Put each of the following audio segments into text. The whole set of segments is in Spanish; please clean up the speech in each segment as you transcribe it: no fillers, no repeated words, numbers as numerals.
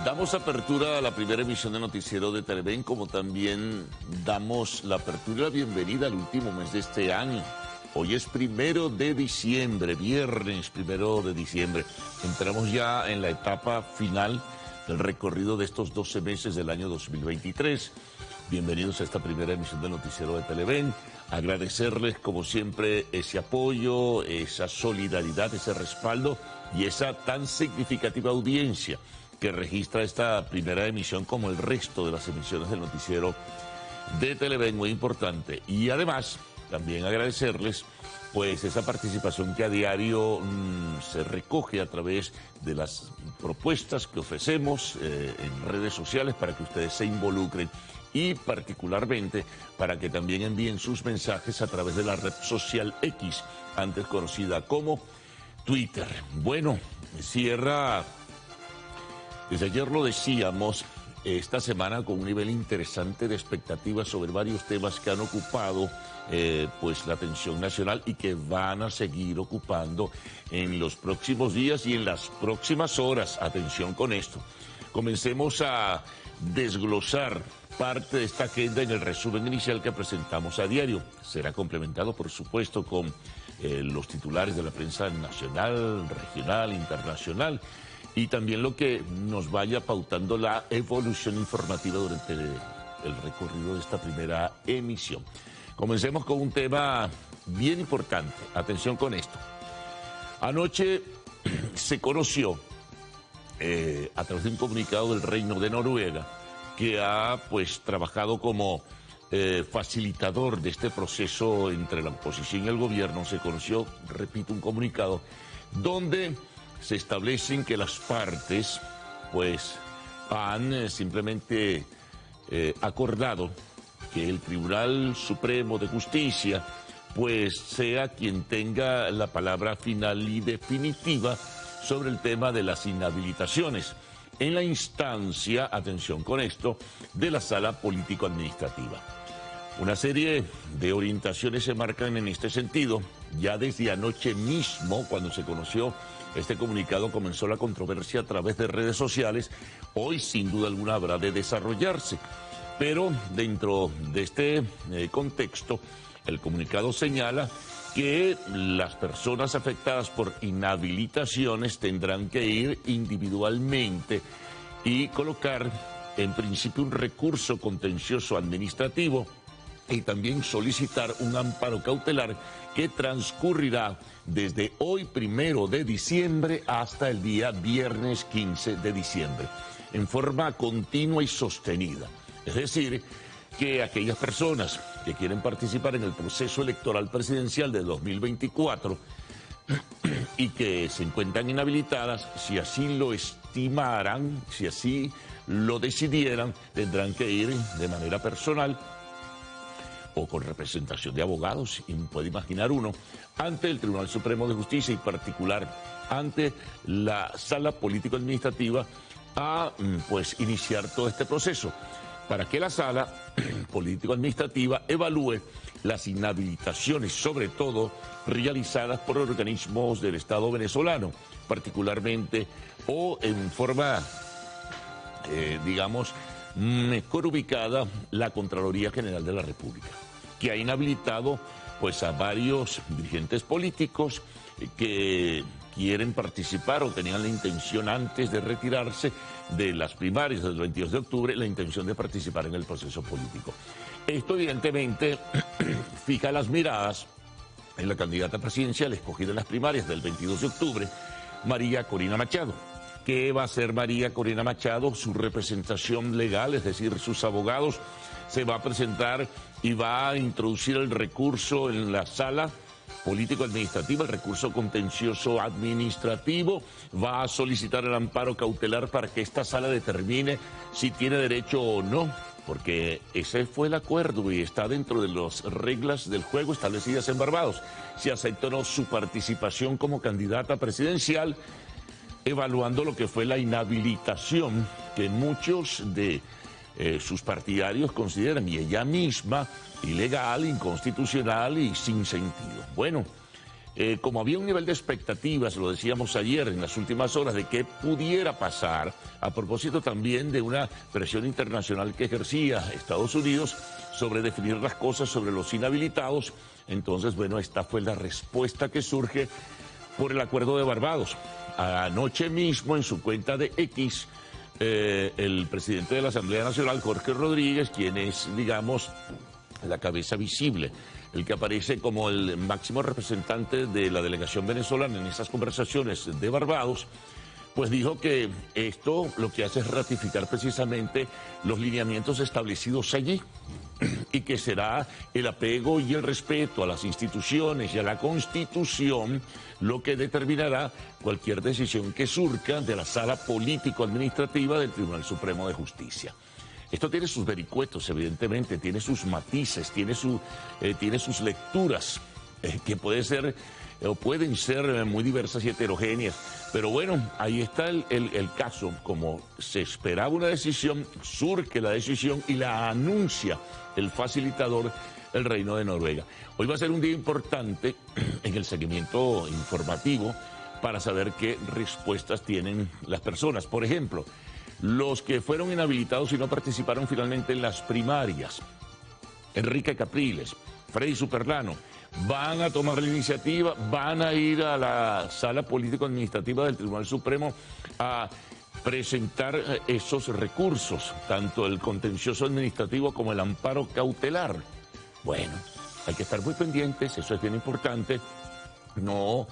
Damos apertura a la primera emisión de Noticiero de Televen, como también damos la apertura y la bienvenida al último mes de este año. Hoy es 1 de diciembre, viernes 1 de diciembre. Entramos ya en la etapa final del recorrido de estos 12 meses del año 2023. Bienvenidos a esta primera emisión del Noticiero de Televen. Agradecerles, como siempre, ese apoyo, esa solidaridad, ese respaldo y esa tan significativa audiencia que registra esta primera emisión, como el resto de las emisiones del Noticiero de Televen, muy importante. Y además, también agradecerles pues esa participación que a diario se recoge a través de las propuestas que ofrecemos en redes sociales para que ustedes se involucren, y particularmente para que también envíen sus mensajes a través de la red social X, antes conocida como Twitter. Bueno, cierra, desde ayer lo decíamos, esta semana con un nivel interesante de expectativas sobre varios temas que han ocupado pues la atención nacional y que van a seguir ocupando en los próximos días y en las próximas horas. Atención con esto. Comencemos a desglosar parte de esta agenda en el resumen inicial que presentamos a diario. Será complementado, por supuesto, con los titulares de la prensa nacional, regional, internacional, y también lo que nos vaya pautando la evolución informativa durante el recorrido de esta primera emisión. Comencemos con un tema bien importante. Atención con esto. Anoche se conoció, a través de un comunicado del Reino de Noruega, que ha pues trabajado como facilitador de este proceso entre la oposición y el gobierno. Se conoció, repito, un comunicado donde se establecen que las partes pues han simplemente acordado que el Tribunal Supremo de Justicia pues sea quien tenga la palabra final y definitiva sobre el tema de las inhabilitaciones en la instancia, atención con esto, de la Sala Político-Administrativa. Una serie de orientaciones se marcan en este sentido. Ya desde anoche mismo, cuando se conoció este comunicado, comenzó la controversia a través de redes sociales. Hoy, sin duda alguna, habrá de desarrollarse. Pero dentro de este contexto, el comunicado señala que las personas afectadas por inhabilitaciones tendrán que ir individualmente y colocar, en principio, un recurso contencioso administrativo y también solicitar un amparo cautelar que transcurrirá desde hoy 1 de diciembre hasta el día viernes 15 de diciembre, en forma continua y sostenida. Es decir, que aquellas personas que quieren participar en el proceso electoral presidencial de 2024 y que se encuentran inhabilitadas, si así lo estimaran, si así lo decidieran, tendrán que ir de manera personal o con representación de abogados, y puede imaginar uno, ante el Tribunal Supremo de Justicia, y particular ante la Sala Político-Administrativa, a pues iniciar todo este proceso, para que la Sala Político-Administrativa evalúe las inhabilitaciones, sobre todo realizadas por organismos del Estado venezolano, particularmente, o en forma, digamos, mejor ubicada, la Contraloría General de la República, que ha inhabilitado pues a varios dirigentes políticos que quieren participar o tenían la intención, antes de retirarse de las primarias del 22 de octubre, la intención de participar en el proceso político. Esto evidentemente fija las miradas en la candidata presidencial escogida en las primarias del 22 de octubre, María Corina Machado. ¿Qué va a hacer María Corina Machado? Su representación legal, es decir, sus abogados, se va a presentar y va a introducir el recurso en la Sala Político-Administrativa, el recurso contencioso administrativo, va a solicitar el amparo cautelar para que esta sala determine si tiene derecho o no, porque ese fue el acuerdo y está dentro de las reglas del juego establecidas en Barbados. Si acepta o no su participación como candidata presidencial, evaluando lo que fue la inhabilitación que muchos de sus partidarios consideran, y ella misma, ilegal, inconstitucional y sin sentido. Bueno, como había un nivel de expectativas, lo decíamos ayer en las últimas horas, de qué pudiera pasar, a propósito también de una presión internacional que ejercía Estados Unidos sobre definir las cosas sobre los inhabilitados, entonces, bueno, esta fue la respuesta que surge por el Acuerdo de Barbados. Anoche mismo, en su cuenta de X, el presidente de la Asamblea Nacional, Jorge Rodríguez, quien es, digamos, la cabeza visible, el que aparece como el máximo representante de la delegación venezolana en esas conversaciones de Barbados, pues dijo que esto lo que hace es ratificar precisamente los lineamientos establecidos allí y que será el apego y el respeto a las instituciones y a la Constitución lo que determinará cualquier decisión que surja de la sala político-administrativa del Tribunal Supremo de Justicia. Esto tiene sus vericuetos, evidentemente, tiene sus matices, tiene sus lecturas, que pueden ser muy diversas y heterogéneas. Pero bueno, ahí está el caso. Como se esperaba una decisión, surge la decisión y la anuncia el facilitador, el Reino de Noruega. Hoy va a ser un día importante en el seguimiento informativo para saber qué respuestas tienen las personas. Por ejemplo, los que fueron inhabilitados y no participaron finalmente en las primarias, Enrique Capriles, Freddy Superlano, van a tomar la iniciativa, van a ir a la sala político-administrativa del Tribunal Supremo a presentar esos recursos, tanto el contencioso administrativo como el amparo cautelar. Bueno, hay que estar muy pendientes, eso es bien importante. No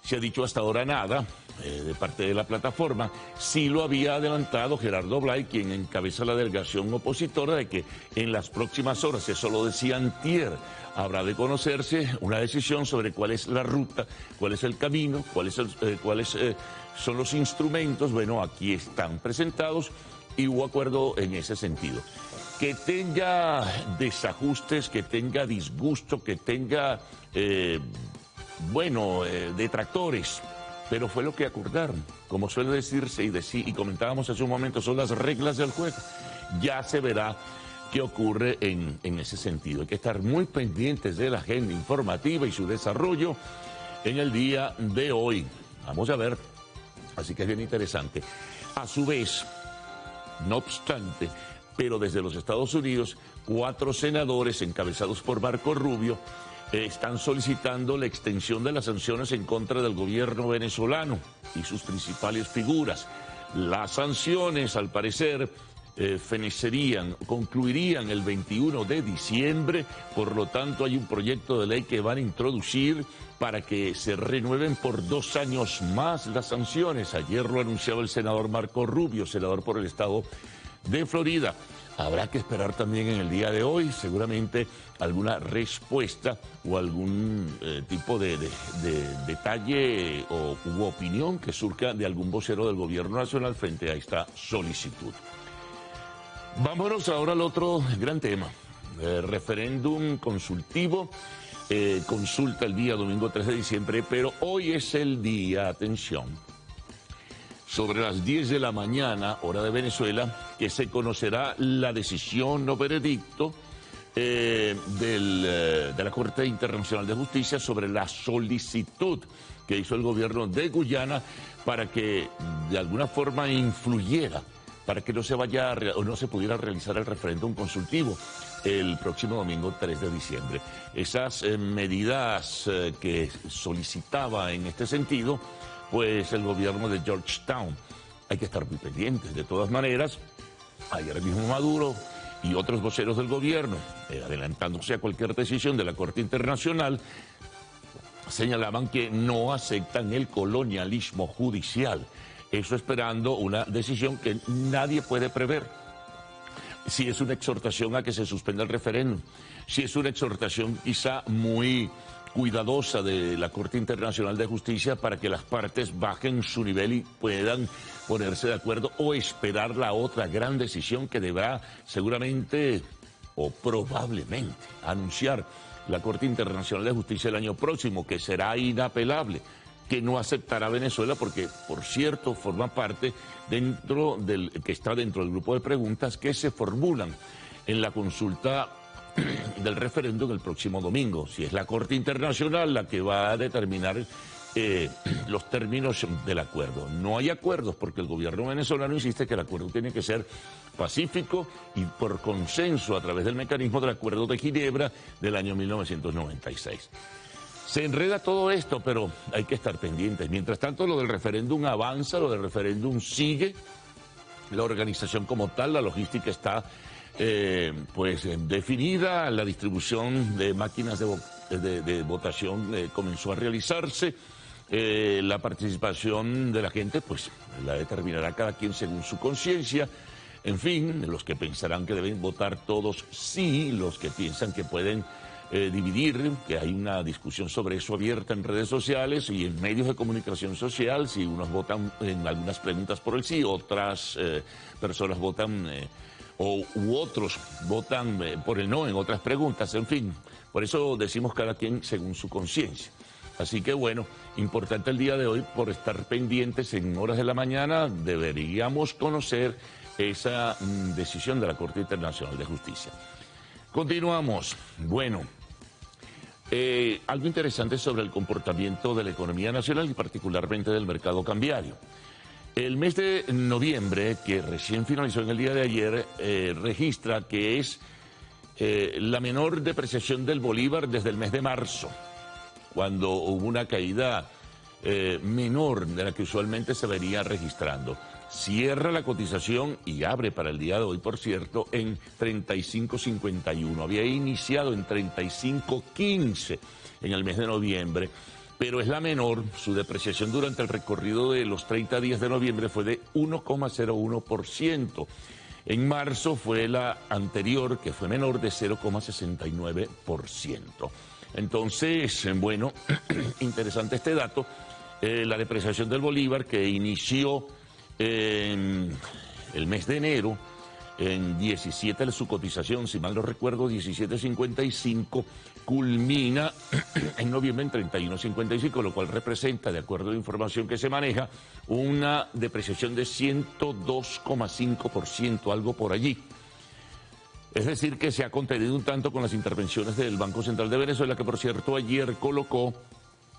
se ha dicho hasta ahora nada de parte de la plataforma. Sí lo había adelantado Gerardo Blay, quien encabeza la delegación opositora, de que en las próximas horas, eso lo decía antier, habrá de conocerse una decisión sobre cuál es la ruta, cuál es el camino, cuáles son los instrumentos. Bueno, aquí están presentados y hubo acuerdo en ese sentido. Que tenga desajustes, que tenga disgusto, que tenga, detractores, pero fue lo que acordaron. Como suele decirse y comentábamos hace un momento, son las reglas del juego. Ya se verá qué ocurre en ese sentido. Hay que estar muy pendientes de la agenda informativa y su desarrollo en el día de hoy. Vamos a ver, así que es bien interesante. A su vez, no obstante, pero desde los Estados Unidos, 4 senadores encabezados por Marco Rubio están solicitando la extensión de las sanciones en contra del gobierno venezolano y sus principales figuras. Las sanciones, al parecer, concluirían el 21 de diciembre, por lo tanto hay un proyecto de ley que van a introducir para que se renueven por 2 años más las sanciones. Ayer lo anunciaba el senador Marco Rubio, senador por el estado de Florida. Habrá que esperar también en el día de hoy, seguramente, alguna respuesta o algún tipo de detalle u opinión que surja de algún vocero del gobierno nacional frente a esta solicitud. Vámonos ahora al otro gran tema, referéndum consultivo, consulta el día domingo 3 de diciembre, pero hoy es el día, atención, sobre las 10 de la mañana, hora de Venezuela, que se conocerá la decisión o veredicto de la Corte Internacional de Justicia sobre la solicitud que hizo el gobierno de Guyana para que de alguna forma influyera, para que no se pudiera realizar el referéndum consultivo el próximo domingo 3 de diciembre. Esas medidas que solicitaba en este sentido, pues el gobierno de Georgetown. Hay que estar muy pendientes. De todas maneras, ayer mismo Maduro y otros voceros del gobierno, adelantándose a cualquier decisión de la Corte Internacional, señalaban que no aceptan el colonialismo judicial. Eso esperando una decisión que nadie puede prever. Si es una exhortación a que se suspenda el referéndum, si es una exhortación quizá muy cuidadosa de la Corte Internacional de Justicia para que las partes bajen su nivel y puedan ponerse de acuerdo, o esperar la otra gran decisión que deberá seguramente o probablemente anunciar la Corte Internacional de Justicia el año próximo, que será inapelable, que no aceptará Venezuela porque, por cierto, forma parte que está dentro del grupo de preguntas que se formulan en la consulta del referéndum el próximo domingo. Si es la Corte Internacional la que va a determinar los términos del acuerdo. No hay acuerdos porque el gobierno venezolano insiste que el acuerdo tiene que ser pacífico y por consenso a través del mecanismo del Acuerdo de Ginebra del año 1996. Se enreda todo esto, pero hay que estar pendientes. Mientras tanto, lo del referéndum avanza, lo del referéndum sigue. La organización como tal, la logística está definida, la distribución de máquinas de votación comenzó a realizarse. La participación de la gente, pues la determinará cada quien según su conciencia. En fin, los que pensarán que deben votar todos sí, los que piensan que pueden dividir, que hay una discusión sobre eso abierta en redes sociales y en medios de comunicación social, si unos votan en algunas preguntas por el sí, otras personas votan u otros votan por el no en otras preguntas, en fin, por eso decimos cada quien según su conciencia. Así que bueno, importante el día de hoy por estar pendientes en horas de la mañana, deberíamos conocer esa decisión de la Corte Internacional de Justicia. Continuamos. Bueno, algo interesante sobre el comportamiento de la economía nacional y particularmente del mercado cambiario. El mes de noviembre, que recién finalizó en el día de ayer, registra que es la menor depreciación del bolívar desde el mes de marzo, cuando hubo una caída menor de la que usualmente se venía registrando. Cierra la cotización y abre para el día de hoy, por cierto, en 35.51. Había iniciado en 35.15 en el mes de noviembre, pero es la menor. Su depreciación durante el recorrido de los 30 días de noviembre fue de 1,01%. En marzo fue la anterior, que fue menor, de 0,69%. Entonces, bueno, interesante este dato. La depreciación del bolívar, que inició en el mes de enero en 17 de su cotización, si mal no recuerdo, 17.55, culmina en noviembre en 31.55, lo cual representa, de acuerdo a la información que se maneja, una depreciación de 102,5%, algo por allí. Es decir, que se ha contenido un tanto con las intervenciones del Banco Central de Venezuela, que por cierto ayer colocó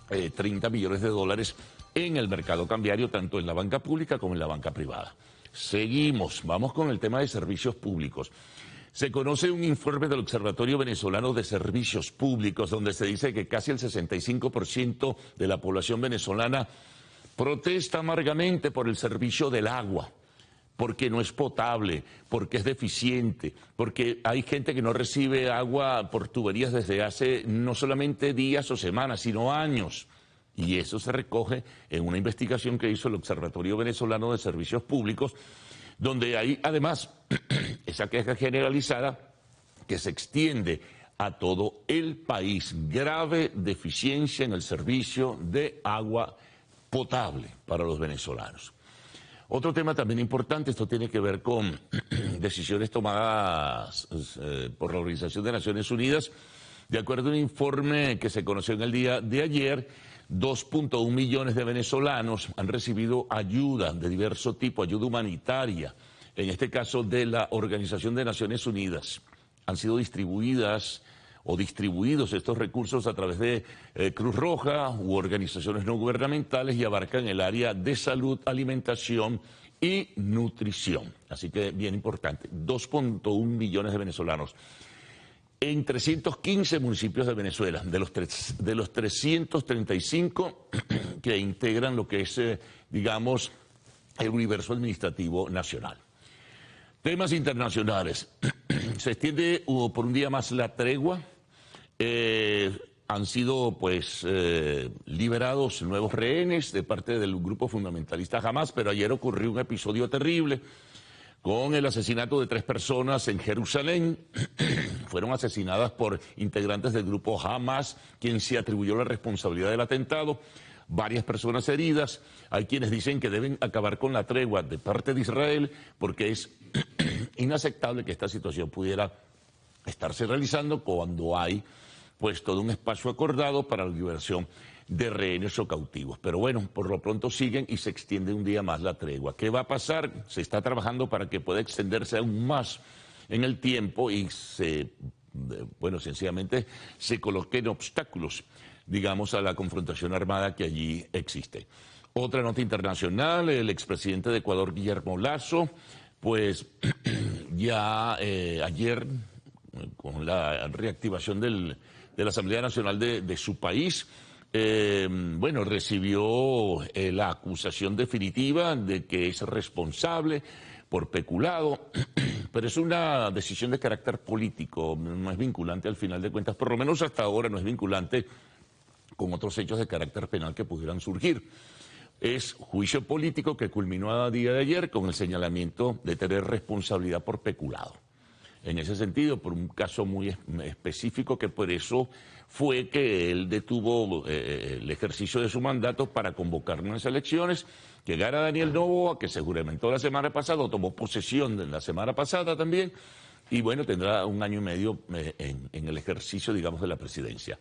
30 millones de dólares en el mercado cambiario, tanto en la banca pública como en la banca privada. Seguimos, vamos con el tema de servicios públicos. Se conoce un informe del Observatorio Venezolano de Servicios Públicos, donde se dice que casi el 65% de la población venezolana protesta amargamente por el servicio del agua, porque no es potable, porque es deficiente, porque hay gente que no recibe agua por tuberías desde hace no solamente días o semanas, sino años. Y eso se recoge en una investigación que hizo el Observatorio Venezolano de Servicios Públicos, donde hay además esa queja generalizada que se extiende a todo el país. Grave deficiencia en el servicio de agua potable para los venezolanos. Otro tema también importante, esto tiene que ver con decisiones tomadas por la Organización de Naciones Unidas. De acuerdo a un informe que se conoció en el día de ayer, 2.1 millones de venezolanos han recibido ayuda de diverso tipo, ayuda humanitaria, en este caso de la Organización de Naciones Unidas. Han sido distribuidos estos recursos a través de Cruz Roja u organizaciones no gubernamentales y abarcan el área de salud, alimentación y nutrición. Así que bien importante, 2.1 millones de venezolanos en 315 municipios de Venezuela, de los 335 que integran lo que es, digamos, el universo administrativo nacional. Temas internacionales. Se extiende por un día más la tregua. Han sido, pues, liberados nuevos rehenes de parte del grupo fundamentalista Hamas, pero ayer ocurrió un episodio terrible con el asesinato de 3 personas en Jerusalén. Fueron asesinadas por integrantes del grupo Hamas, quien se atribuyó la responsabilidad del atentado. Varias personas heridas. Hay quienes dicen que deben acabar con la tregua de parte de Israel, porque es inaceptable que esta situación pudiera estarse realizando cuando hay, pues, todo un espacio acordado para la liberación de rehenes o cautivos. Pero bueno, por lo pronto siguen y se extiende un día más la tregua. ¿Qué va a pasar? Se está trabajando para que pueda extenderse aún más en el tiempo y se bueno, sencillamente se coloquen obstáculos, digamos, a la confrontación armada que allí existe. Otra nota internacional, el expresidente de Ecuador, Guillermo Lasso, pues ya ayer, con la reactivación de la Asamblea Nacional de su país, bueno, recibió la acusación definitiva de que es responsable por peculado, pero es una decisión de carácter político, no es vinculante al final de cuentas, por lo menos hasta ahora no es vinculante con otros hechos de carácter penal que pudieran surgir. Es juicio político que culminó a día de ayer con el señalamiento de tener responsabilidad por peculado. En ese sentido, por un caso muy específico, que por eso fue que él detuvo el ejercicio de su mandato para convocar unas elecciones, llegar a Daniel Noboa, que se juramentó la semana pasada, o tomó posesión de la semana pasada también, y bueno, tendrá 1 año y medio en el ejercicio, digamos, de la presidencia.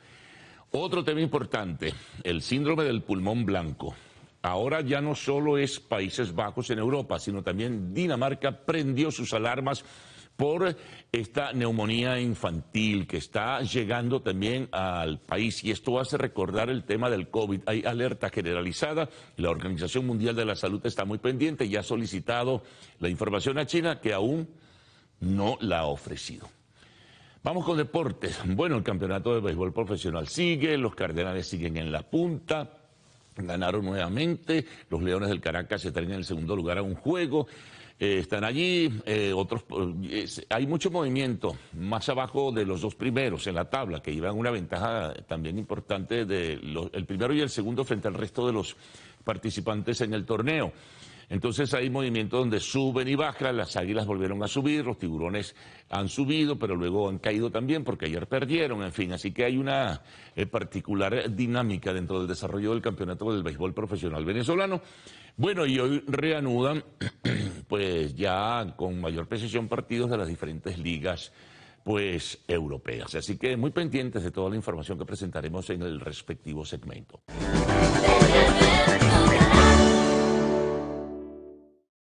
Otro tema importante, el síndrome del pulmón blanco. Ahora ya no solo es Países Bajos en Europa, sino también Dinamarca prendió sus alarmas por esta neumonía infantil que está llegando también al país. Y esto hace recordar el tema del COVID. Hay alerta generalizada. La Organización Mundial de la Salud está muy pendiente y ha solicitado la información a China, que aún no la ha ofrecido. Vamos con deportes. Bueno, el campeonato de béisbol profesional sigue, los Cardenales siguen en la punta. Ganaron nuevamente, los Leones del Caracas se traen en el segundo lugar a un juego, están allí, hay mucho movimiento más abajo de los 2 primeros en la tabla, que llevan una ventaja también importante el primero y el segundo frente al resto de los participantes en el torneo. Entonces hay movimientos donde suben y bajan, las Águilas volvieron a subir, los Tiburones han subido, pero luego han caído también porque ayer perdieron, en fin. Así que hay una particular dinámica dentro del desarrollo del campeonato del béisbol profesional venezolano. Bueno, y hoy reanudan, pues ya con mayor precisión, partidos de las diferentes ligas pues europeas. Así que muy pendientes de toda la información que presentaremos en el respectivo segmento.